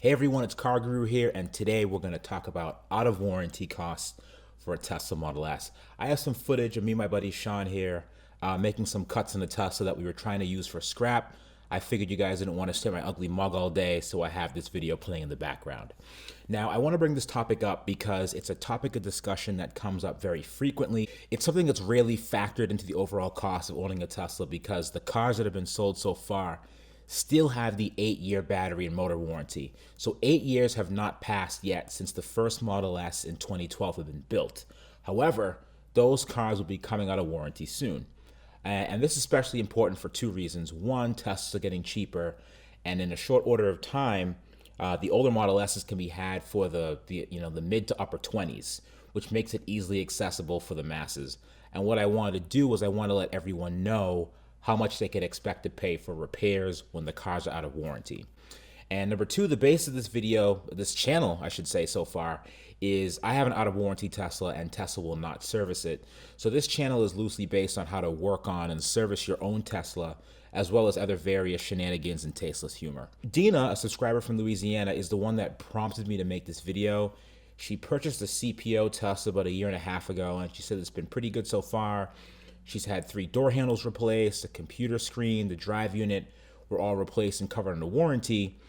Hey everyone, it's Car Guru here, and today we're going to talk about out of warranty costs for a Tesla Model S. I have some footage of me and my buddy Sean here making some cuts in the Tesla that we were trying to use for scrap. I figured you guys didn't want to stare at my ugly mug all day, so I have this video playing in the background. Now, I want to bring this topic up because it's a topic of discussion that comes up very frequently. It's something that's rarely factored into the overall cost of owning a Tesla because the cars that have been sold so far still have the 8-year battery and motor warranty. So 8 years have not passed yet since the first Model S in 2012 have been built. However, those cars will be coming out of warranty soon. And this is especially important for two reasons. One, Teslas are getting cheaper, and in a short order of time, the older Model S's can be had for the mid to upper 20s, which makes it easily accessible for the masses. And what I wanted to do was I wanted to let everyone know how much they could expect to pay for repairs when the cars are out of warranty. And number two, the base of this video, this channel, I should say so far, is I have an out of warranty Tesla and Tesla will not service it. So this channel is loosely based on how to work on and service your own Tesla, as well as other various shenanigans and tasteless humor. Dina, a subscriber from Louisiana, is the one that prompted me to make this video. She purchased a CPO Tesla about 1.5 years ago, and she said it's been pretty good so far. She's had 3 door handles replaced, the computer screen, the drive unit were all replaced and covered under warranty.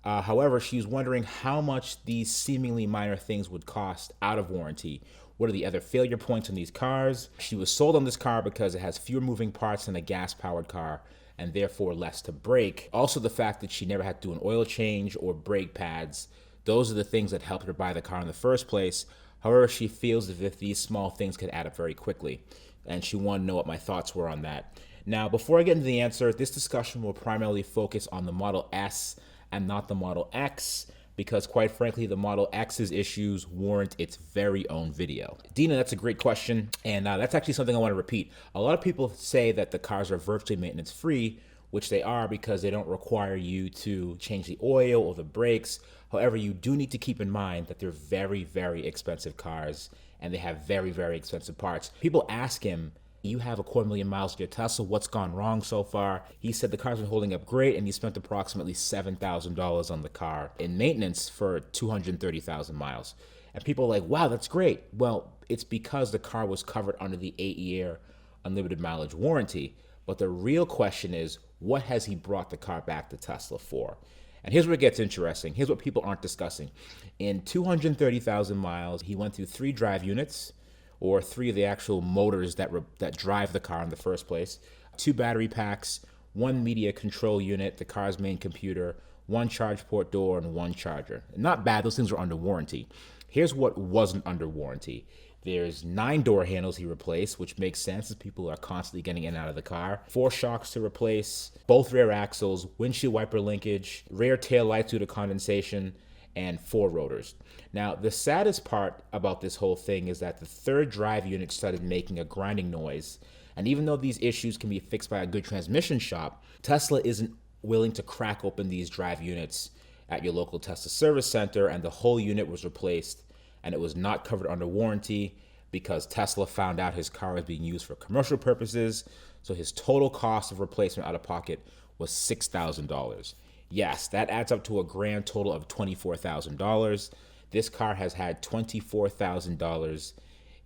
However, she's wondering how much these seemingly minor things would cost out of warranty. What are the other failure points in these cars? She was sold on this car because it has fewer moving parts than a gas-powered car and therefore less to break. Also, the fact that she never had to do an oil change or brake pads. Those are the things that helped her buy the car in the first place. However, she feels as if these small things could add up very quickly, and she wanted to know what my thoughts were on that. Now, before I get into the answer, this discussion will primarily focus on the Model S and not the Model X, because quite frankly, the Model X's issues warrant its very own video. Dina, that's a great question, and that's actually something I want to repeat. A lot of people say that the cars are virtually maintenance free, which they are because they don't require you to change the oil or the brakes. However, you do need to keep in mind that they're very, very expensive cars and they have very, very expensive parts. People ask him, you have 250,000 miles of your Tesla, what's gone wrong so far? He said the car's been holding up great and he spent approximately $7,000 on the car in maintenance for 230,000 miles. And people are like, wow, that's great. Well, it's because the car was covered under the 8-year unlimited mileage warranty. But the real question is, what has he brought the car back to Tesla for? And here's where it gets interesting. Here's what people aren't discussing. In 230,000 miles, he went through 3 drive units, or 3 of the actual motors that drive the car in the first place, 2 battery packs, 1 media control unit, the car's main computer, 1 charge port door, and 1 charger. Not bad, those things were under warranty. Here's what wasn't under warranty. There's 9 door handles he replaced, which makes sense as people are constantly getting in and out of the car. 4 shocks to replace, both rear axles, windshield wiper linkage, rear tail lights due to condensation, and 4 rotors. Now, the saddest part about this whole thing is that the 3rd drive unit started making a grinding noise. And even though these issues can be fixed by a good transmission shop, Tesla isn't willing to crack open these drive units at your local Tesla service center, and the whole unit was replaced. And it was not covered under warranty because Tesla found out his car was being used for commercial purposes. So his total cost of replacement out of pocket was $6,000. Yes, that adds up to a grand total of $24,000. This car has had $24,000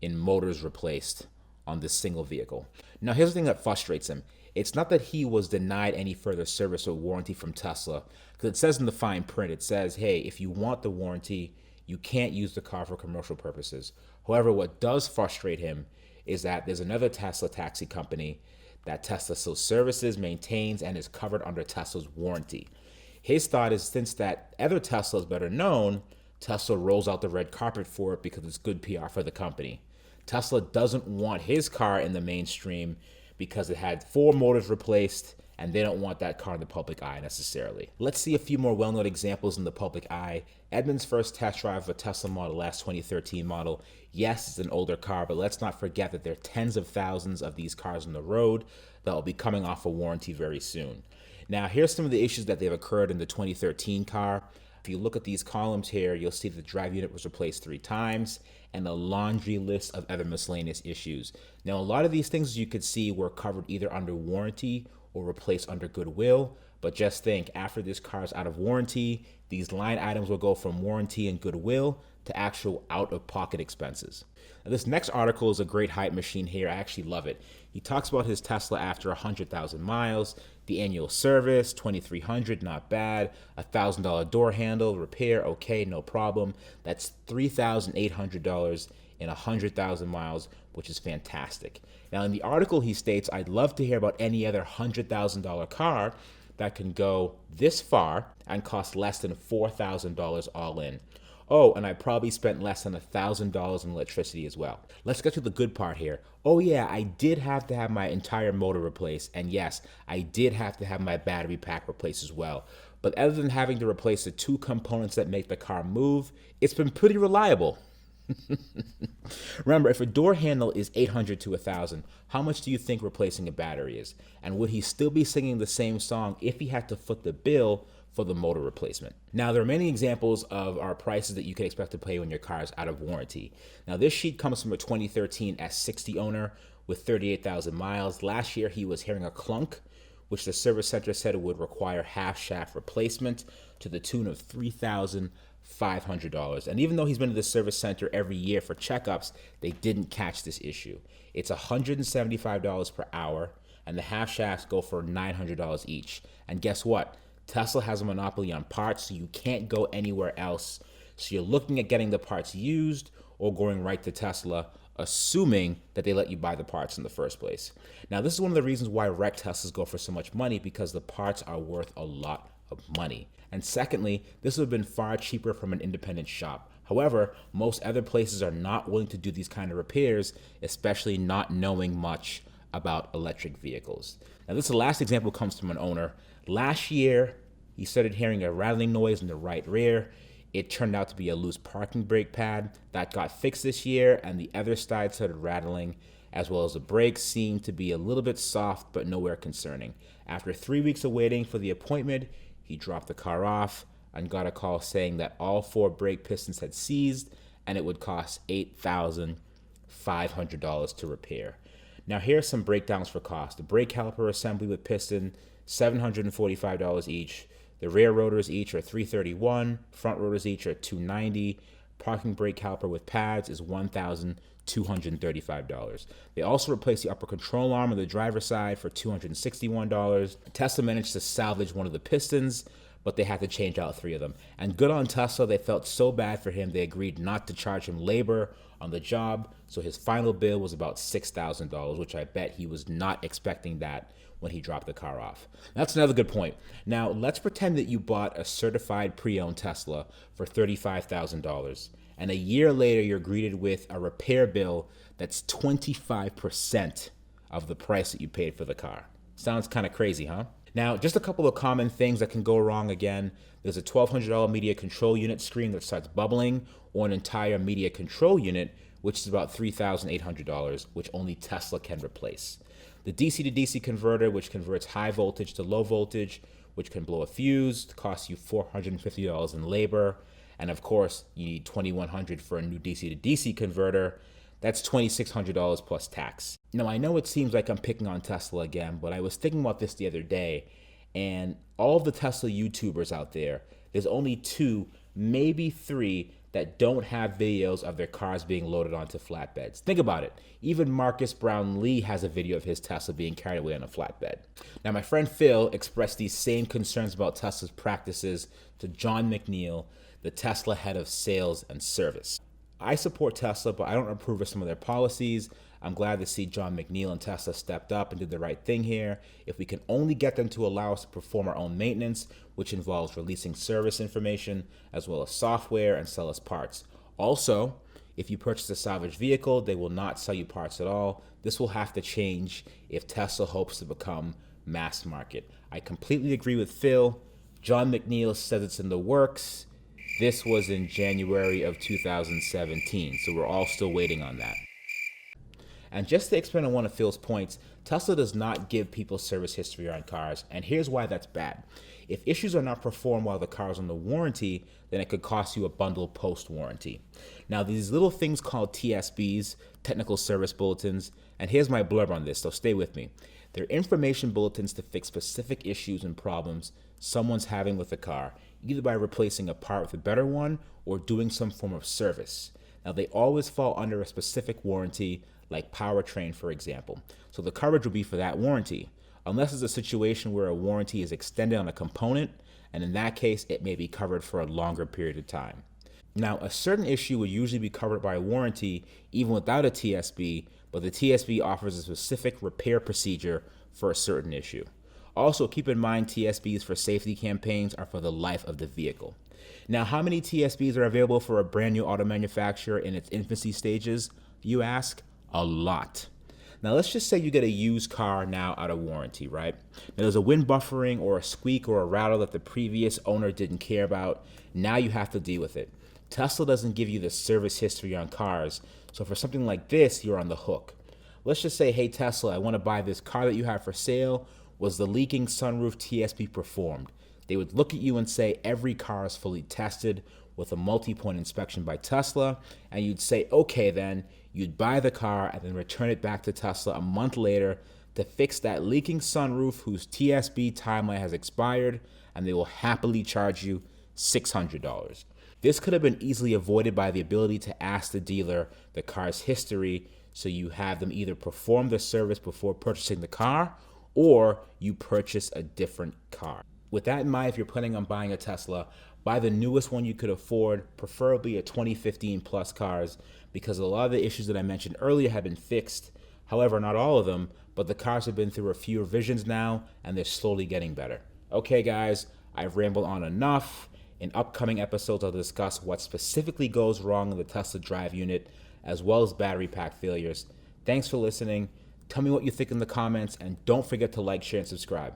in motors replaced on this single vehicle. Now, here's the thing that frustrates him. It's not that he was denied any further service or warranty from Tesla, because it says in the fine print, it says, hey, if you want the warranty, you can't use the car for commercial purposes. However, what does frustrate him is that there's another Tesla taxi company that Tesla still services, maintains, and is covered under Tesla's warranty. His thought is, since that other Tesla is better known, Tesla rolls out the red carpet for it because it's good PR for the company. Tesla doesn't want his car in the mainstream because it had 4 motors replaced, and they don't want that car in the public eye necessarily. Let's see a few more well-known examples in the public eye. Edmund's first test drive of a Tesla Model S 2013 model. Yes, it's an older car, but let's not forget that there are tens of thousands of these cars on the road that will be coming off a warranty very soon. Now, here's some of the issues that they've occurred in the 2013 car. If you look at these columns here, you'll see the drive unit was replaced 3 times and a laundry list of other miscellaneous issues. Now, a lot of these things, as you could see, were covered either under warranty or replaced under goodwill, But just think, after this car is out of warranty, these line items will go from warranty and goodwill to actual out-of-pocket expenses. Now, this next article is a great hype machine here. I actually love it. He talks about his Tesla after 100,000 miles, the annual service, $2,300, not bad, $1,000 door handle, repair, okay, no problem. That's $3,800 in 100,000 miles, which is fantastic. Now, in the article, he states, I'd love to hear about any other $100,000 car that can go this far and cost less than $4,000 all in. Oh, and I probably spent less than $1,000 in electricity as well. Let's get to the good part here. Oh yeah, I did have to have my entire motor replaced, and yes, I did have to have my battery pack replaced as well. But other than having to replace the two components that make the car move, it's been pretty reliable. Remember, if a door handle is $800 to $1,000, how much do you think replacing a battery is? And would he still be singing the same song if he had to foot the bill for the motor replacement? Now, there are many examples of our prices that you can expect to pay when your car is out of warranty. Now, this sheet comes from a 2013 S60 owner with 38,000 miles. Last year, he was hearing a clunk, which the service center said would require half shaft replacement to the tune of $3,500. And even though he's been to the service center every year for checkups, they didn't catch this issue. It's $175 per hour, and the half shafts go for $900 each. And guess what? Tesla has a monopoly on parts, so you can't go anywhere else. So you're looking at getting the parts used or going right to Tesla, assuming that they let you buy the parts in the first place. Now, this is one of the reasons why wrecked Teslas go for so much money, because the parts are worth a lot of money. And secondly, this would have been far cheaper from an independent shop. However, most other places are not willing to do these kind of repairs, especially not knowing much about electric vehicles. Now, this last example comes from an owner. Last year, he started hearing a rattling noise in the right rear. It turned out to be a loose parking brake pad. That got fixed this year, and the other side started rattling, as well as the brakes seemed to be a little bit soft, but nowhere concerning. After 3 weeks of waiting for the appointment, he dropped the car off and got a call saying that all 4 brake pistons had seized, and it would cost $8,500 to repair. Now, here are some breakdowns for cost. The brake caliper assembly with piston, $745 each. The rear rotors each are $331. Front rotors each are $290. Parking brake caliper with pads is $1,235. They also replaced the upper control arm on the driver's side for $261. Tesla managed to salvage one of the pistons, but they had to change out 3 of them. And good on Tesla, they felt so bad for him, they agreed not to charge him labor on the job, so his final bill was about $6,000, which I bet he was not expecting that when he dropped the car off. That's another good point. Now, let's pretend that you bought a certified pre-owned Tesla for $35,000, and a year later you're greeted with a repair bill that's 25% of the price that you paid for the car. Sounds kind of crazy, huh? Now, just a couple of common things that can go wrong again. There's a $1,200 media control unit screen that starts bubbling, or an entire media control unit, which is about $3,800, which only Tesla can replace. The DC to DC converter, which converts high voltage to low voltage, which can blow a fuse, costs you $450 in labor. And of course, you need $2,100 for a new DC to DC converter. That's $2,600 plus tax. Now, I know it seems like I'm picking on Tesla again, but I was thinking about this the other day, and all of the Tesla YouTubers out there, there's only 2, maybe 3, that don't have videos of their cars being loaded onto flatbeds. Think about it. Even Marcus Brownlee has a video of his Tesla being carried away on a flatbed. Now, my friend Phil expressed these same concerns about Tesla's practices to John McNeil, the Tesla head of sales and service. I support Tesla, but I don't approve of some of their policies. I'm glad to see John McNeil and Tesla stepped up and did the right thing here. If we can only get them to allow us to perform our own maintenance, which involves releasing service information as well as software, and sell us parts. Also, if you purchase a salvaged vehicle, they will not sell you parts at all. This will have to change if Tesla hopes to become mass market. I completely agree with Phil. John McNeil says it's in the works. This was in January of 2017, so we're all still waiting on that. And just to expand on one of Phil's points, Tesla does not give people service history on cars, and here's why that's bad. If issues are not performed while the car is under warranty, then it could cost you a bundle post-warranty. Now, these little things called TSBs, technical service bulletins, and here's my blurb on this, so stay with me. They're information bulletins to fix specific issues and problems someone's having with the car, either by replacing a part with a better one or doing some form of service. Now, they always fall under a specific warranty, like powertrain, for example. So the coverage will be for that warranty, unless it's a situation where a warranty is extended on a component, and in that case, it may be covered for a longer period of time. Now, a certain issue would usually be covered by a warranty even without a TSB, but the TSB offers a specific repair procedure for a certain issue. Also, keep in mind TSBs for safety campaigns are for the life of the vehicle. Now, how many TSBs are available for a brand new auto manufacturer in its infancy stages, you ask? A lot. Now, let's just say you get a used car now out of warranty, right? Now, there's a wind buffering or a squeak or a rattle that the previous owner didn't care about. Now you have to deal with it. Tesla doesn't give you the service history on cars, so for something like this, you're on the hook. Let's just say, hey Tesla, I want to buy this car that you have for sale. Was the leaking sunroof TSB performed? They would look at you and say every car is fully tested with a multi-point inspection by Tesla, and you'd say, okay then, you'd buy the car and then return it back to Tesla a month later to fix that leaking sunroof whose TSB timeline has expired, and they will happily charge you $600. This could have been easily avoided by the ability to ask the dealer the car's history, so you have them either perform the service before purchasing the car or you purchase a different car. With that in mind, if you're planning on buying a Tesla, buy the newest one you could afford, preferably a 2015 plus cars, because a lot of the issues that I mentioned earlier have been fixed. However, not all of them, but the cars have been through a few revisions now and they're slowly getting better. Okay guys, I've rambled on enough. In upcoming episodes, I'll discuss what specifically goes wrong in the Tesla drive unit, as well as battery pack failures. Thanks for listening. Tell me what you think in the comments, and don't forget to like, share, and subscribe.